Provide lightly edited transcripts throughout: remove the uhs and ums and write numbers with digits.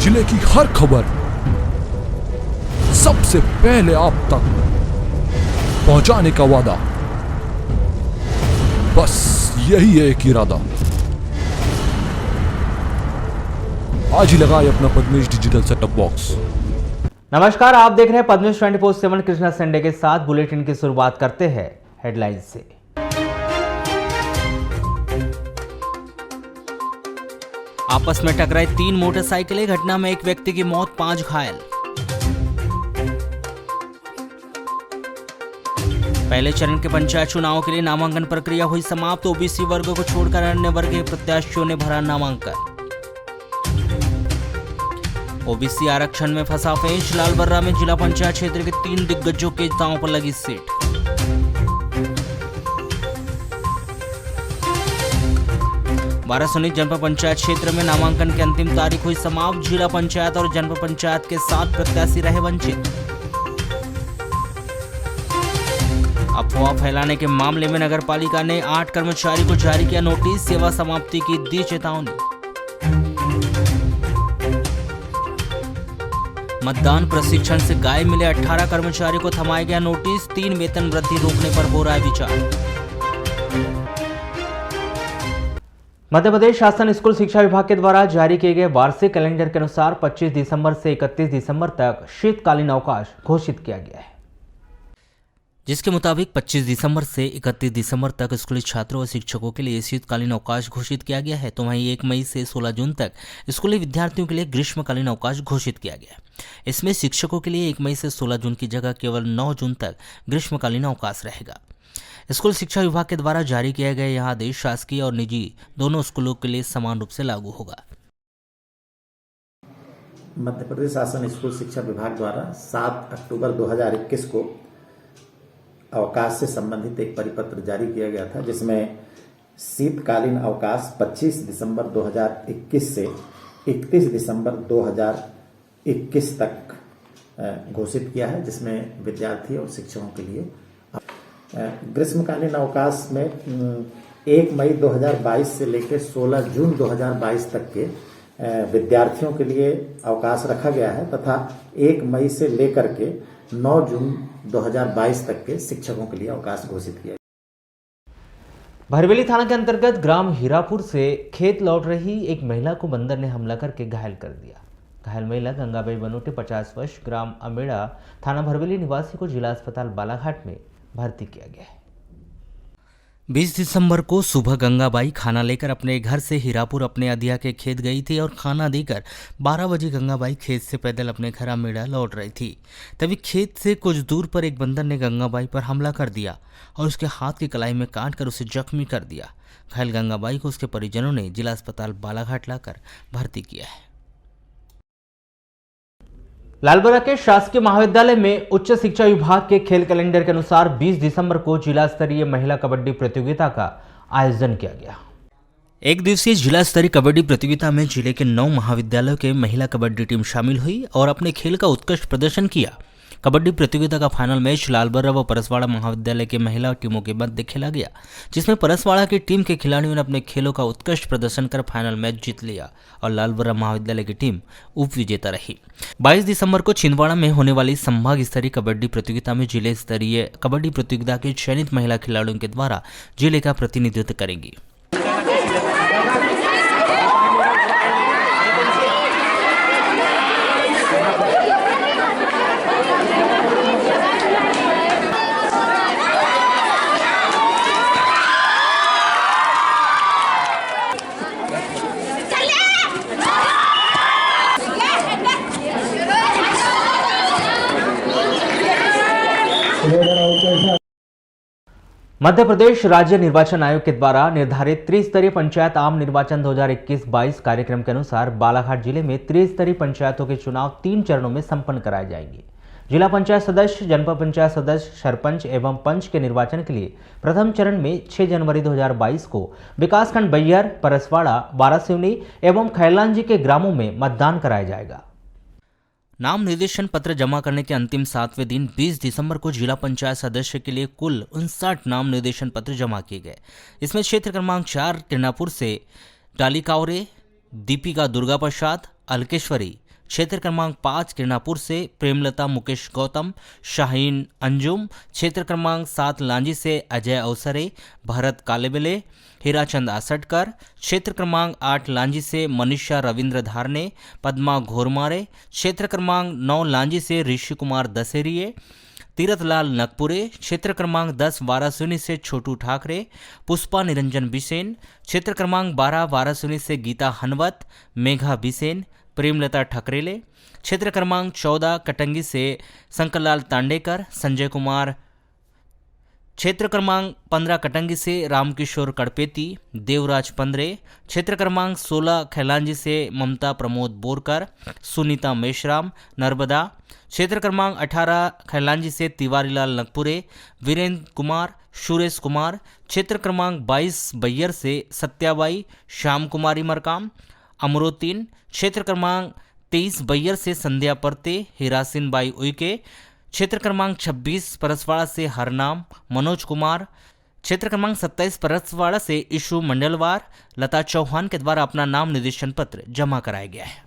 जिले की हर खबर सबसे पहले आप तक पहुंचाने का वादा, बस यही है एक इरादा। आज ही लगाए अपना पद्मेश डिजिटल सेटअप बॉक्स। नमस्कार, आप देख रहे हैं पद्मेश 24/7 कृष्णा संडे के साथ। बुलेटिन की शुरुआत करते हैं हेडलाइंस से। आपस में टकराई 3 मोटरसाइकिलें, घटना में एक व्यक्ति की मौत, 5 घायल। पहले चरण के पंचायत चुनाव के लिए नामांकन प्रक्रिया हुई समाप्त। ओबीसी वर्ग को छोड़कर अन्य वर्ग के प्रत्याशियों ने भरा नामांकन। ओबीसी आरक्षण में फंसा पेच, लालबर्रा में जिला पंचायत क्षेत्र के 3 दिग्गजों के दांव पर लगी सीट। वारासोनी जनपद पंचायत क्षेत्र में नामांकन की अंतिम तारीख हुई समाप्त। जिला पंचायत और जनपद पंचायत के 7 प्रत्याशी रहे वंचित। अफवाह फैलाने के मामले में नगरपालिका ने 8 कर्मचारी को जारी किया नोटिस, सेवा समाप्ति की दी चेतावनी। मतदान प्रशिक्षण से गायब मिले 18 कर्मचारी को थमाया गया नोटिस, 3 वेतन वृद्धि रोकने पर हो रहा है विचार। मध्य प्रदेश शासन स्कूल शिक्षा विभाग के द्वारा जारी किए गए वार्षिक कैलेंडर के अनुसार 25 दिसंबर से 31 दिसंबर तक शीतकालीन अवकाश घोषित किया गया है, जिसके मुताबिक 25 दिसंबर से 31 दिसंबर तक स्कूली छात्रों और शिक्षकों के लिए शीतकालीन अवकाश घोषित किया गया है। तो वहीं 1 मई से 16 जून तक स्कूली विद्यार्थियों के लिए ग्रीष्मकालीन अवकाश घोषित किया गया है। इसमें शिक्षकों के लिए 1 मई से 16 जून की जगह केवल 9 जून तक ग्रीष्मकालीन अवकाश रहेगा। स्कूल शिक्षा विभाग के द्वारा जारी किया गया यह आदेश शासकीय और निजी दोनों स्कूलों के लिए समान रूप से लागू होगा। मध्य प्रदेश शासन स्कूल शिक्षा विभाग द्वारा 7 अक्टूबर 2021 को अवकाश से संबंधित एक परिपत्र जारी किया गया था, जिसमें शीतकालीन अवकाश 25 दिसंबर 2021 से 31 दिसंबर 2021 तक घोषित किया है, जिसमें विद्यार्थी और शिक्षकों के लिए ग्रीष्मकालीन अवकाश में 1 मई 2022 से लेकर 16 जून 2022 तक के विद्यार्थियों के लिए अवकाश रखा गया है तथा 1 मई से लेकर के 9 जून 2022 तक के शिक्षकों के लिए अवकाश घोषित किया। भरवेली थाना के अंतर्गत ग्राम हीरापुर से खेत लौट रही एक महिला को बंदर ने हमला करके घायल कर दिया। घायल महिला गंगाबाई बनोटे 50 वर्ष ग्राम अमेड़ा थाना भरवेली निवासी को जिला अस्पताल बालाघाट में भर्ती किया गया है। 20 दिसंबर को सुबह गंगाबाई खाना लेकर अपने घर से हीरापुर अपने अधिया के खेत गई थी और खाना देकर 12 बजे गंगाबाई खेत से पैदल अपने घर अमेड़ा लौट रही थी। तभी खेत से कुछ दूर पर एक बंदर ने गंगाबाई पर हमला कर दिया और उसके हाथ की कलाई में काट कर उसे जख्मी कर दिया। घायल गंगाबाई को उसके परिजनों ने जिला अस्पताल बालाघाट लाकर भर्ती किया है। लालबर्रा के शासकीय महाविद्यालय में उच्च शिक्षा विभाग के खेल कैलेंडर के अनुसार 20 दिसंबर को जिला स्तरीय महिला कबड्डी प्रतियोगिता का आयोजन किया गया। एक दिवसीय जिला स्तरीय कबड्डी प्रतियोगिता में जिले के 9 महाविद्यालयों के महिला कबड्डी टीम शामिल हुई और अपने खेल का उत्कृष्ट प्रदर्शन किया। कबड्डी प्रतियोगिता का फाइनल मैच लालबर्रा व परसवाड़ा महाविद्यालय के महिला टीमों के मध्य खेला गया, जिसमें परसवाड़ा की टीम के खिलाड़ियों ने अपने खेलों का उत्कृष्ट प्रदर्शन कर फाइनल मैच जीत लिया और लालबर्रा महाविद्यालय की टीम उप विजेता रही। 22 दिसंबर को छिंदवाड़ा में होने वाली संभाग स्तरीय कबड्डी प्रतियोगिता में जिले स्तरीय कबड्डी प्रतियोगिता के चयनित महिला खिलाड़ियों के द्वारा जिले का प्रतिनिधित्व करेंगी। मध्य प्रदेश राज्य निर्वाचन आयोग के द्वारा निर्धारित त्रिस्तरीय पंचायत आम निर्वाचन 2021-22 कार्यक्रम के अनुसार बालाघाट जिले में त्रिस्तरीय पंचायतों के चुनाव 3 चरणों में संपन्न कराए जाएंगे। जिला पंचायत सदस्य, जनपद पंचायत सदस्य, सरपंच एवं पंच के निर्वाचन के लिए प्रथम चरण में 6 जनवरी 2022 को विकासखंड बैयर, परसवाड़ा, वारासिवनी एवं खैलांजी के ग्रामों में मतदान कराया जाएगा। नाम निर्देशन पत्र जमा करने के अंतिम 7वें दिन 20 दिसंबर को जिला पंचायत सदस्य के लिए कुल 59 नाम निर्देशन पत्र जमा किए गए। इसमें क्षेत्र क्रमांक 4 टिनापुर से डाली कावरे, दीपिका दुर्गा प्रसाद, अलकेश्वरी, क्षेत्र क्रमांक 5 किरणापुर से प्रेमलता मुकेश गौतम, शाहीन अंजुम, क्षेत्र क्रमांक 7 लांजी से अजय अवसरे, भरत कालेबले, हीराचंद आसटकर, क्षेत्र क्रमांक 8 लांजी से मनीषा रविंद्र धारने, पद्मा घोरमारे, क्षेत्र क्रमांक 9 लांजी से ऋषि कुमार दसेरिए, तीरथलाल नगपुरे, क्षेत्र क्रमांक 10 वारासुनी से छोटू ठाकरे, पुष्पा निरंजन बिसेन, क्षेत्र क्रमांक 12 वारासुनी से गीता हनवत, मेघा बिसेन, प्रेमलता ठकरेले, क्षेत्र क्रमांक 14 कटंगी से शंकरलाल तांडेकर, संजय कुमार, क्षेत्र क्रमांक 15 कटंगी से रामकिशोर कड़पेती, देवराज पंद्रे, क्षेत्र क्रमांक 16 खैलांजी से ममता प्रमोद बोरकर, सुनीता मेश्राम, नर्मदा, क्षेत्र क्रमांक 18 खैलांजी से तिवारीलाल नगपुरे, वीरेंद्र कुमार, सुरेश कुमार, क्षेत्र क्रमांक 22 बैयर से सत्याबाई, श्याम कुमारी मरकाम, अमरोतीन, क्षेत्र क्रमांक 23 बैयर से संध्या परते, हिरासिन बाई उइके, क्षेत्र क्रमांक 26 परसवाड़ा से हरनाम, मनोज कुमार, क्षेत्र क्रमांक 27 परसवाड़ा से इशू मंडलवार, लता चौहान के द्वारा अपना नाम निर्देशन पत्र जमा कराया गया है।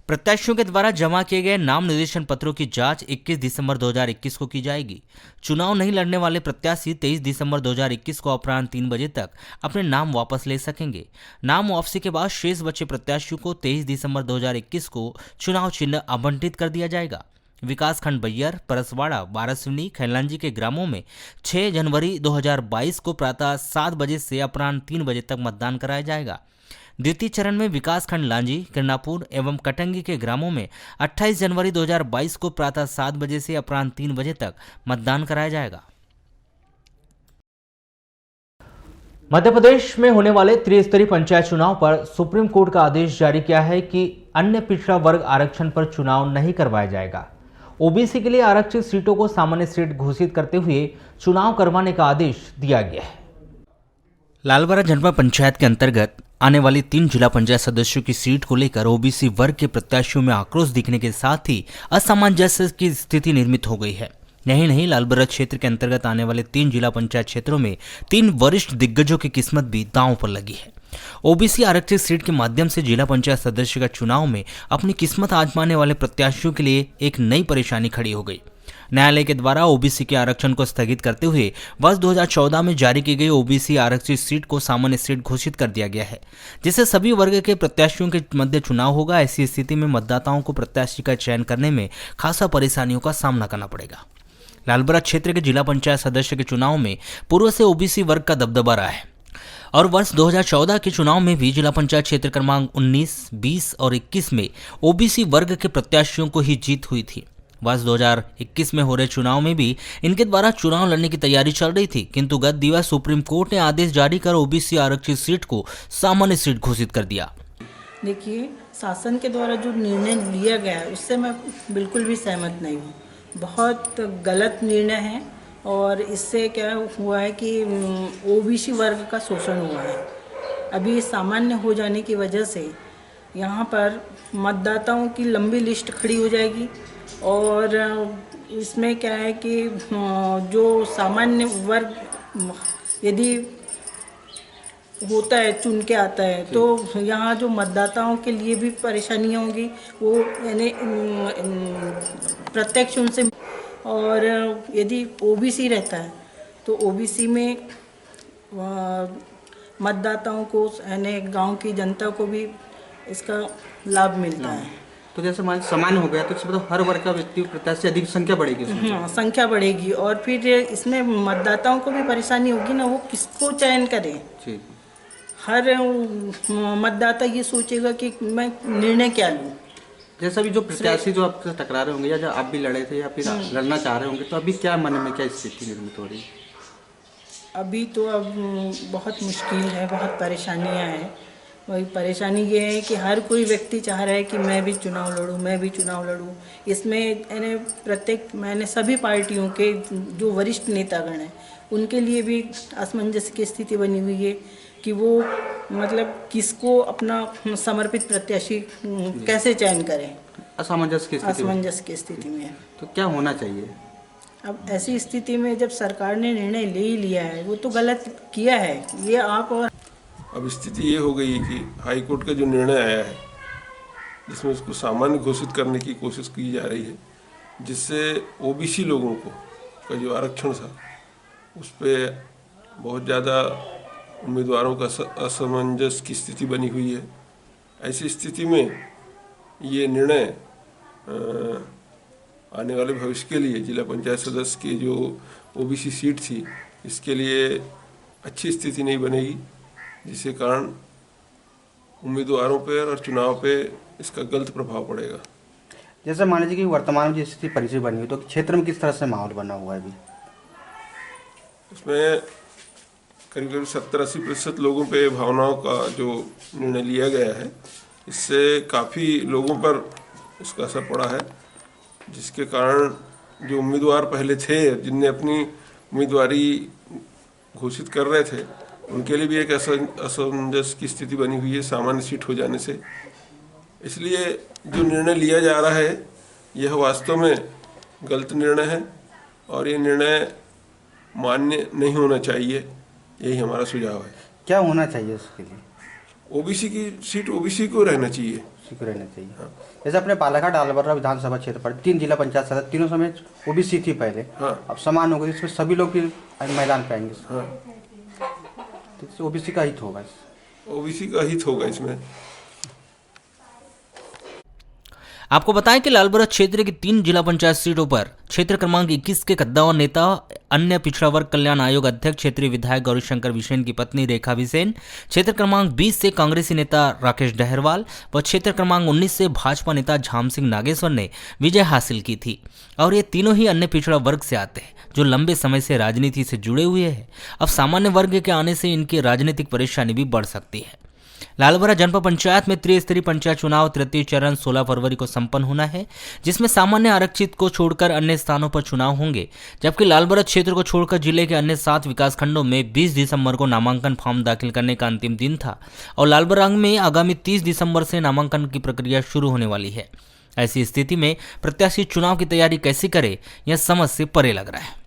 प्रत्याशियों के द्वारा जमा किए गए नाम निर्देशन पत्रों की जांच 21 दिसंबर 2021 को की जाएगी। चुनाव नहीं लड़ने वाले प्रत्याशी 23 दिसंबर 2021 को अपराह्न 3 बजे तक अपने नाम वापस ले सकेंगे। नाम वापसी के बाद शेष बचे प्रत्याशियों को 23 दिसंबर 2021 को चुनाव चिन्ह आवंटित कर दिया जाएगा। विकासखंड बैयर, परसवाड़ा, वारासुनी, खैलांजी के ग्रामों में 6 जनवरी 2022 को प्रातः 7 बजे से अपराह्न 3 बजे तक मतदान कराया जाएगा। द्वितीय चरण में विकासखंड लांजी, किरणापुर एवं कटंगी के ग्रामों में 28 जनवरी 2022 को प्रातः 7 बजे से अपराह्न 3 बजे तक मतदान कराया जाएगा। मध्य प्रदेश में होने वाले त्रिस्तरीय पंचायत चुनाव पर सुप्रीम कोर्ट का आदेश जारी किया है कि अन्य पिछड़ा वर्ग आरक्षण पर चुनाव नहीं करवाया जाएगा। ओबीसी के लिए आरक्षित सीटों को सामान्य सीट घोषित करते हुए चुनाव करवाने का आदेश दिया गया है। लालबरा जनपद पंचायत के अंतर्गत आने वाली 3 जिला पंचायत सदस्यों की सीट को लेकर ओबीसी वर्ग के प्रत्याशियों में आक्रोश दिखने के साथ ही असामंजस्य की स्थिति निर्मित हो गई है। यही नहीं, लालबरा क्षेत्र के अंतर्गत आने वाले 3 जिला पंचायत क्षेत्रों में 3 वरिष्ठ दिग्गजों की किस्मत भी दांव पर लगी है। ओबीसी आरक्षित सीट के माध्यम से जिला पंचायत सदस्य का चुनाव में अपनी किस्मत आजमाने वाले प्रत्याशियों के लिए एक नई परेशानी खड़ी हो गई। न्यायालय के द्वारा ओबीसी के आरक्षण को स्थगित करते हुए वर्ष 2014 में जारी की गई ओबीसी आरक्षित सीट को सामान्य सीट घोषित कर दिया गया है, जिससे सभी वर्ग के प्रत्याशियों के मध्य चुनाव होगा। ऐसी स्थिति में मतदाताओं को प्रत्याशी का चयन करने में खासा परेशानियों का सामना करना पड़ेगा। लालबरा क्षेत्र के जिला पंचायत सदस्य के चुनाव में पूर्व से ओबीसी वर्ग का दबदबा रहा है और वर्ष 2014 के चुनाव में भी जिला पंचायत क्षेत्र क्रमांक 19, 20 और 21 में ओबीसी वर्ग के प्रत्याशियों को ही जीत हुई थी। वर्ष 2021 में हो रहे चुनाव में भी इनके द्वारा चुनाव लड़ने की तैयारी चल रही थी, किंतु गत दिवस सुप्रीम कोर्ट ने आदेश जारी कर ओबीसी आरक्षित सीट को सामान्य सीट घोषित कर दिया। देखिए, शासन के द्वारा जो निर्णय लिया गया है उससे मैं बिल्कुल भी सहमत नहीं हूँ। बहुत गलत निर्णय है और इससे क्या हुआ है कि ओबीसी वर्ग का शोषण हुआ है। अभी सामान्य हो जाने की वजह से यहाँ पर मतदाताओं की लंबी लिस्ट खड़ी हो जाएगी और इसमें क्या है कि जो सामान्य वर्ग यदि होता है, चुन के आता है, तो यहाँ जो मतदाताओं के लिए भी परेशानियाँ होंगी, वो यानी प्रत्यक्ष उनसे। और यदि ओबीसी रहता है तो ओबीसी में मतदाताओं को यानी गांव की जनता को भी इसका लाभ मिलता है। तो जैसे मान समान हो गया तो इसमें तो हर वर्ग का व्यक्ति प्रत्याशी अधिक संख्या बढ़ेगी। हाँ, संख्या बढ़ेगी और फिर इसमें मतदाताओं को भी परेशानी होगी ना, वो किसको चयन करें। हर मतदाता ये सोचेगा कि मैं निर्णय क्या लूँ। जैसा भी जो प्रत्याशी जो आपसे टकरा रहे होंगे या जो आप भी लड़े थे या फिर लड़ना चाह रहे होंगे, तो अभी क्या मन में क्या स्थिति निर्मित हो रही है? अभी तो अब बहुत मुश्किल है, बहुत परेशानियाँ हैं। वही परेशानी ये है कि हर कोई व्यक्ति चाह रहा है कि मैं भी चुनाव लड़ूं, मैं भी चुनाव लड़ूं। इसमें यानी मैंने सभी पार्टियों के जो वरिष्ठ नेतागण हैं उनके लिए भी असमंजस की स्थिति बनी हुई है कि वो मतलब किसको अपना समर्पित प्रत्याशी कैसे चयन करें। असमंजस की स्थिति में है। तो क्या होना चाहिए? अब ऐसी स्थिति में जब सरकार ने निर्णय ले ही लिया है, वो तो गलत किया है। ये आप और अब स्थिति ये हो गई है कि हाई कोर्ट का जो निर्णय आया है जिसमें उसको सामान्य घोषित करने की कोशिश की जा रही है, जिससे ओबीसी लोगों को का जो आरक्षण था उस पर बहुत ज़्यादा उम्मीदवारों का असमंजस की स्थिति बनी हुई है। ऐसी स्थिति में ये निर्णय आने वाले भविष्य के लिए जिला पंचायत सदस्य की जो ओबीसी सीट थी इसके लिए अच्छी स्थिति नहीं बनेगी, जिसके कारण उम्मीदवारों पर और चुनाव पे इसका गलत प्रभाव पड़ेगा। जैसे मान लीजिए कि वर्तमान में जो स्थिति परिचय बनी हुई, तो क्षेत्र में किस तरह से माहौल बना हुआ है अभी? इसमें करीब करीब 70-80% लोगों पे भावनाओं का जो निर्णय लिया गया है, इससे काफ़ी लोगों पर इसका असर पड़ा है, जिसके कारण जो उम्मीदवार पहले थे जिनने अपनी उम्मीदवारी घोषित कर रहे थे उनके लिए भी एक असमंजस की स्थिति बनी हुई है सामान्य सीट हो जाने से। इसलिए जो निर्णय लिया जा रहा है यह वास्तव में गलत निर्णय है और ये निर्णय मान्य नहीं होना चाहिए, यही हमारा सुझाव है। क्या होना चाहिए उसके लिए? ओबीसी की सीट ओबीसी को रहना चाहिए। रहना चाहिए। हाँ। जैसे अपने बालाघाट आलबर्रा विधानसभा क्षेत्र पर 3 जिला पंचायत सदस्य, तीनों समय ओबीसी थी पहले। हाँ। अब समान हो गई, इसमें सभी लोग फिर मैदान पे आएंगे। हाँ। तो ओबीसी का हित होगा, ओबीसी का हित होगा इसमें। आपको बताएं कि लालबरगढ़ क्षेत्र की 3 जिला पंचायत सीटों पर क्षेत्र क्रमांक 21 के कद्दावर नेता, अन्य पिछड़ा वर्ग कल्याण आयोग अध्यक्ष क्षेत्रीय विधायक गौरीशंकर बिसेन की पत्नी रेखा बिसेन, क्षेत्र क्रमांक 20 से कांग्रेसी नेता राकेश डहरवाल व क्षेत्र क्रमांक 19 से भाजपा नेता झाम सिंह नागेश्वर ने विजय हासिल की थी। और ये तीनों ही अन्य पिछड़ा वर्ग से आते हैं जो लंबे समय से राजनीति से जुड़े हुए हैं। अब सामान्य वर्ग के आने से इनकी राजनीतिक परेशानी भी बढ़ सकती है। लालबरगढ़ जनपद पंचायत में त्रिस्तरीय पंचायत चुनाव तृतीय चरण 16 फरवरी को संपन्न होना है, जिसमें सामान्य आरक्षित को छोड़कर अन्य स्थानों पर चुनाव होंगे, जबकि लालबरगढ़ क्षेत्र को छोड़कर जिले के अन्य 7 विकासखंडों में 20 दिसंबर को नामांकन फॉर्म दाखिल करने का अंतिम दिन था और लालबरगढ़ में आगामी 30 दिसंबर से नामांकन की प्रक्रिया शुरू होने वाली है। ऐसी स्थिति में प्रत्याशी चुनाव की तैयारी कैसे करे, यह समझ से परे लग रहा है।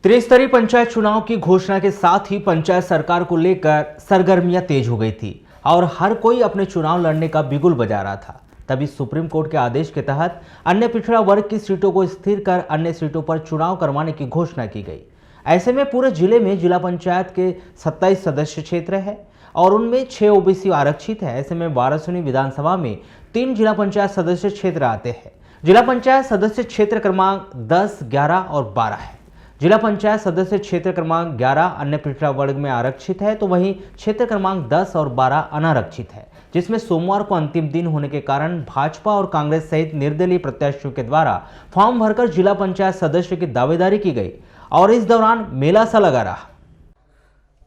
त्रिस्तरीय पंचायत चुनाव की घोषणा के साथ ही पंचायत सरकार को लेकर सरगर्मियां तेज हो गई थी और हर कोई अपने चुनाव लड़ने का बिगुल बजा रहा था। तभी सुप्रीम कोर्ट के आदेश के तहत अन्य पिछड़ा वर्ग की सीटों को स्थिर कर अन्य सीटों पर चुनाव करवाने की घोषणा की गई। ऐसे में पूरे जिले में जिला पंचायत के 27 सदस्य क्षेत्र है और उनमें 6 ओबीसी आरक्षित है। ऐसे में वाराणसी विधानसभा में 3 जिला पंचायत सदस्य क्षेत्र आते हैं। जिला पंचायत सदस्य क्षेत्र क्रमांक 10, 11 और 12 है। जिला पंचायत सदस्य क्षेत्र क्रमांक 11 अन्य पिछड़ा वर्ग में आरक्षित है, तो वहीं क्षेत्र क्रमांक 10 और 12 अनारक्षित है, जिसमें सोमवार को अंतिम दिन होने के कारण भाजपा और कांग्रेस सहित निर्दलीय प्रत्याशियों के द्वारा फॉर्म भरकर जिला पंचायत सदस्य की दावेदारी की गई और इस दौरान मेला सा लगा रहा।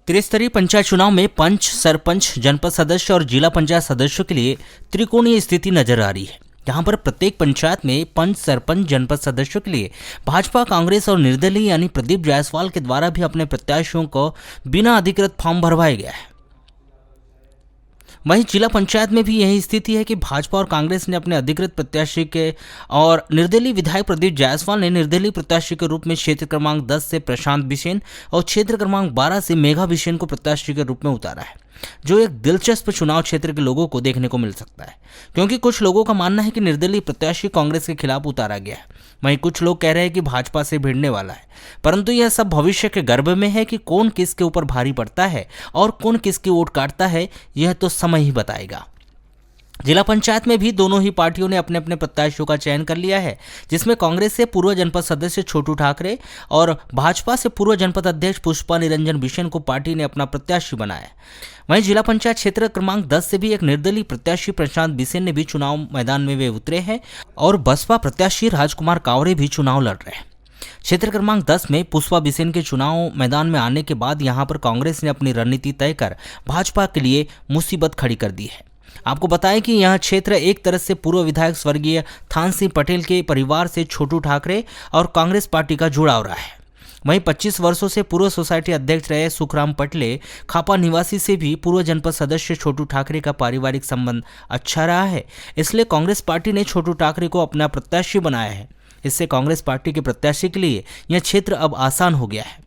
त्रिस्तरीय पंचायत चुनाव में पंच, सरपंच, जनपद सदस्य और जिला पंचायत सदस्यों के लिए त्रिकोणीय स्थिति नजर आ रही है, जहां पर प्रत्येक पंचायत में पंच, सरपंच, जनपद सदस्यों के लिए भाजपा, कांग्रेस और निर्दलीय यानी प्रदीप जायसवाल के द्वारा भी अपने प्रत्याशियों को बिना अधिकृत फॉर्म भरवाया गया है। वहीं जिला पंचायत में भी यही स्थिति है कि भाजपा और कांग्रेस ने अपने अधिकृत प्रत्याशी के और निर्दलीय विधायक प्रदीप जायसवाल ने निर्दलीय प्रत्याशी के रूप में क्षेत्र क्रमांक 10 से प्रशांत बिसेन और क्षेत्र क्रमांक 12 से मेघा बिसेन को प्रत्याशी के रूप में उतारा है, जो एक दिलचस्प चुनाव क्षेत्र के लोगों को देखने को मिल सकता है, क्योंकि कुछ लोगों का मानना है कि निर्दलीय प्रत्याशी कांग्रेस के खिलाफ उतारा गया है, वहीं कुछ लोग कह रहे हैं कि भाजपा से भिड़ने वाला है। परंतु यह सब भविष्य के गर्भ में है कि कौन किसके ऊपर भारी पड़ता है और कौन किसकी वोट काटता है, यह तो समय ही बताएगा। जिला पंचायत में भी दोनों ही पार्टियों ने अपने अपने प्रत्याशियों का चयन कर लिया है, जिसमें कांग्रेस से पूर्व जनपद सदस्य छोटू ठाकरे और भाजपा से पूर्व जनपद अध्यक्ष पुष्पा निरंजन बिसेन को पार्टी ने अपना प्रत्याशी बनाया। वहीं जिला पंचायत क्षेत्र क्रमांक 10 से भी एक निर्दलीय प्रत्याशी प्रशांत बिसेन ने भी चुनाव मैदान में वे उतरे हैं और बसपा प्रत्याशी राजकुमार कावरे भी चुनाव लड़ रहे हैं। क्षेत्र क्रमांक 10 में पुष्पा बिसेन के चुनाव मैदान में आने के बाद यहां पर कांग्रेस ने अपनी रणनीति तय कर भाजपा के लिए मुसीबत खड़ी कर दी है। आपको बताएं कि यह क्षेत्र एक तरह से पूर्व विधायक स्वर्गीय थान सिंह पटेल के परिवार से छोटू ठाकरे और कांग्रेस पार्टी का जुड़ाव रहा है। वहीं 25 वर्षों से पूर्व सोसाइटी अध्यक्ष रहे सुखराम पटले खापा निवासी से भी पूर्व जनपद सदस्य छोटू ठाकरे का पारिवारिक संबंध अच्छा रहा है, इसलिए कांग्रेस पार्टी ने छोटू ठाकरे को अपना प्रत्याशी बनाया है। इससे कांग्रेस पार्टी के प्रत्याशी के लिए यह क्षेत्र अब आसान हो गया है।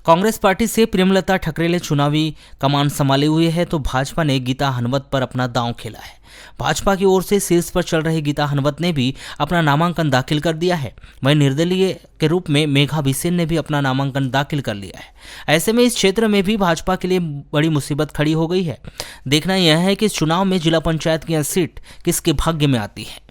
कांग्रेस पार्टी से प्रेमलता ठकरेले चुनावी कमान संभाले हुए है तो भाजपा ने गीता हनवत पर अपना दांव खेला है। भाजपा की ओर से शीर्ष पर चल रही गीता हनवत ने भी अपना नामांकन दाखिल कर दिया है। वहीं निर्दलीय के रूप में मेघा बिसेन ने भी अपना नामांकन दाखिल कर लिया है। ऐसे में इस क्षेत्र में भी भाजपा के लिए बड़ी मुसीबत खड़ी हो गई है। देखना यह है कि इस चुनाव में जिला पंचायत की यह सीट किसके भाग्य में आती है।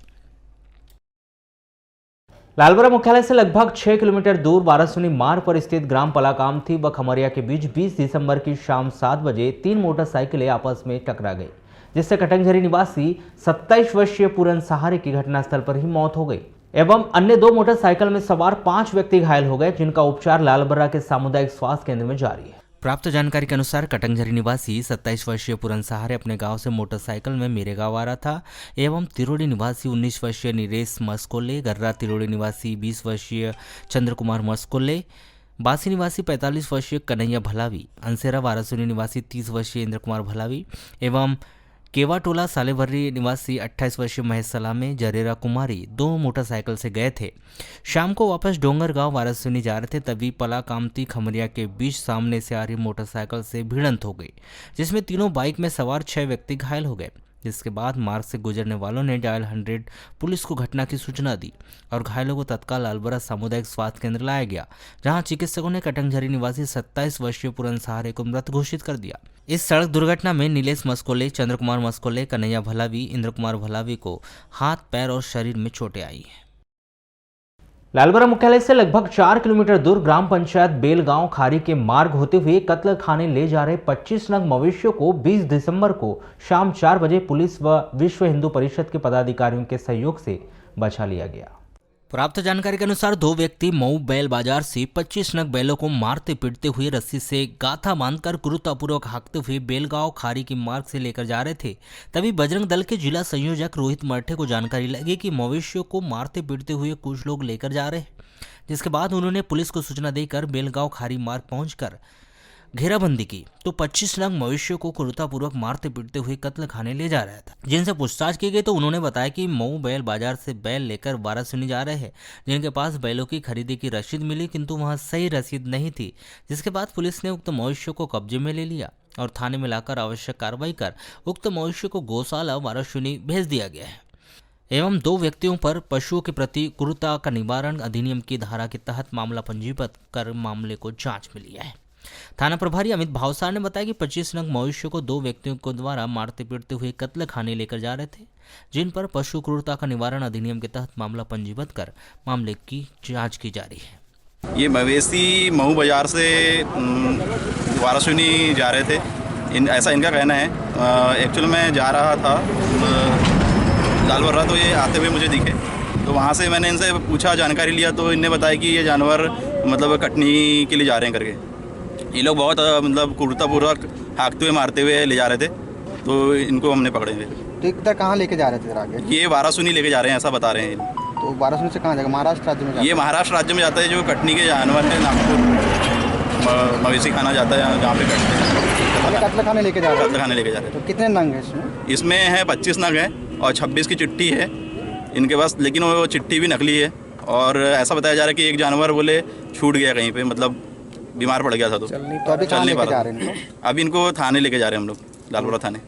लालबरा मुख्यालय से लगभग 6 किलोमीटर दूर वारासुनी मार्ग पर स्थित ग्राम पलाकामथी व खमरिया के बीच 20 दिसंबर की शाम 7 बजे 3 मोटरसाइकिलें आपस में टकरा गई, जिससे कटंगझरी निवासी 27 वर्षीय पूरन सहारे की घटनास्थल पर ही मौत हो गई एवं अन्य 2 मोटरसाइकिल में सवार 5 व्यक्ति घायल हो गए, जिनका उपचार लालबरा के सामुदायिक स्वास्थ्य केंद्र में जारी है। प्राप्त जानकारी के अनुसार कटंगझरी निवासी 27 वर्षीय पूरन सहारे अपने गांव से मोटरसाइकिल में मेरेगांव आ रहा था एवं तिरोड़ी निवासी 19 वर्षीय निरेश मस्कोले, गर्रा तिरोड़ी निवासी 20 वर्षीय चंद्र कुमार मस्कोले, बासी निवासी 45 वर्षीय कन्हैया भलावी, अंसेरा वारासुनी निवासी 30 वर्षीय इंद्र कुमार भलावी एवं केवाटोला सालेभर्री निवासी 28 वर्षीय महेश सलामे जरेरा कुमारी 2 मोटरसाइकिल से गए थे। शाम को वापस डोंगर गांव वारासुनी जा रहे थे, तभी पलाकामती खमरिया के बीच सामने से आ रही मोटरसाइकिल से भिड़ंत हो गई, जिसमें तीनों बाइक में सवार 6 व्यक्ति घायल हो गए। जिसके बाद मार्ग से गुजरने वालों ने डायल 100 पुलिस को घटना की सूचना दी और घायलों को तत्काल लालबरा सामुदायिक स्वास्थ्य केंद्र लाया गया, जहां चिकित्सकों ने कटंगझरी निवासी 27 वर्षीय पूरन सहारे को मृत घोषित कर दिया। इस सड़क दुर्घटना में नीलेश मस्कोले, चंद्र कुमार मस्कोले, कन्हैया भलावी, इंद्र कुमार भलावी को हाथ, पैर और शरीर में चोटें आई हैं। लालबरा मुख्यालय से लगभग 4 किलोमीटर दूर ग्राम पंचायत बेलगांव खारी के मार्ग होते हुए कत्ल खाने ले जा रहे 25 नग मवेशियों को 20 दिसंबर को शाम 4 बजे पुलिस व विश्व हिंदू परिषद के पदाधिकारियों के सहयोग से बचा लिया गया। प्राप्त जानकारी के अनुसार 2 व्यक्ति मऊ बैल बाजार से 25 नग बैलों को मारते पीटते हुए रस्सी से गाथा बांधकर क्रूरतापूर्वक हाँकते हुए बेलगांव खारी के मार्ग से लेकर जा रहे थे। तभी बजरंग दल के जिला संयोजक रोहित मर्ठे को जानकारी लगी कि मवेशियों को मारते पीटते हुए कुछ लोग लेकर जा रहे हैं, जिसके बाद उन्होंने पुलिस को सूचना देकर बेलगांव खारी मार्ग पहुंचकर घेराबंदी की तो 25 नग मवेशियों को क्रूरतापूर्वक मारते पीटते हुए कत्ल खाने ले जा रहा था। जिनसे पूछताछ की गई तो उन्होंने बताया कि मऊ बैल बाजार से बैल लेकर वारासुनी जा रहे हैं, जिनके पास बैलों की खरीदी की रसीद मिली, किंतु वहां सही रसीद नहीं थी। जिसके बाद पुलिस ने उक्त मवेशियों को कब्जे में ले लिया और थाने में लाकर आवश्यक कार्रवाई कर उक्त मवेशियों को गौशाला वारासुनी भेज दिया गया है एवं 2 व्यक्तियों पर पशुओं के प्रति क्रूरता का निवारण अधिनियम की धारा के तहत मामला पंजीबद्ध कर मामले को जांच में लिया है। थाना प्रभारी अमित भावसार ने बताया कि 25 नग मवेशियों को 2 व्यक्तियों को द्वारा मारते पीटते हुए कत्ल खाने लेकर जा रहे थे, जिन पर पशु क्रूरता का निवारण अधिनियम के तहत मामला पंजीबद्ध कर मामले की जांच की जा रही है। ये मवेशी मऊ बाजार से वारासुनी जा रहे थे, ऐसा इनका कहना है। एक्चुअल में जा रहा था लालबरा, तो ये आते हुए मुझे दिखे, तो वहाँ से मैंने इनसे पूछा, जानकारी लिया, तो इनने बताया कि ये जानवर मतलब कटनी के लिए जा रहे हैं करके। ये लोग बहुत मतलब क्रूरतापूर्वक हाँकते हुए मारते हुए ले जा रहे थे, तो इनको हमने पकड़े हुए। तो इधर कहाँ लेके जा रहे थे आगे? ये वारासुनी लेके जा रहे हैं, ऐसा बता रहे हैं। तो वारासुनी से कहाँ जाएगा? महाराष्ट्र राज्य में? ये महाराष्ट्र राज्य में जाता है, जो कटनी के जानवर है, नागपुर मवेशी खाना जाता है, जहाँ पे कटते हैं। कत्ल खाने लेके जा रहे हैं? कत्ल खाने लेके जा रहे हैं। तो कितने नंग है इसमें? इसमें है 25 नग है और 26 की चिट्ठी है इनके पास, लेकिन वो चिट्ठी भी नकली है। और ऐसा बताया जा रहा है कि एक जानवर बोले छूट गया कहीं पे, मतलब बीमार पड़ गया था, तो अभी कहाँ लेके जा रहे हैं? अभी इनको थाने लेके जा रहे हैं हम लोग, लालबरा थाने।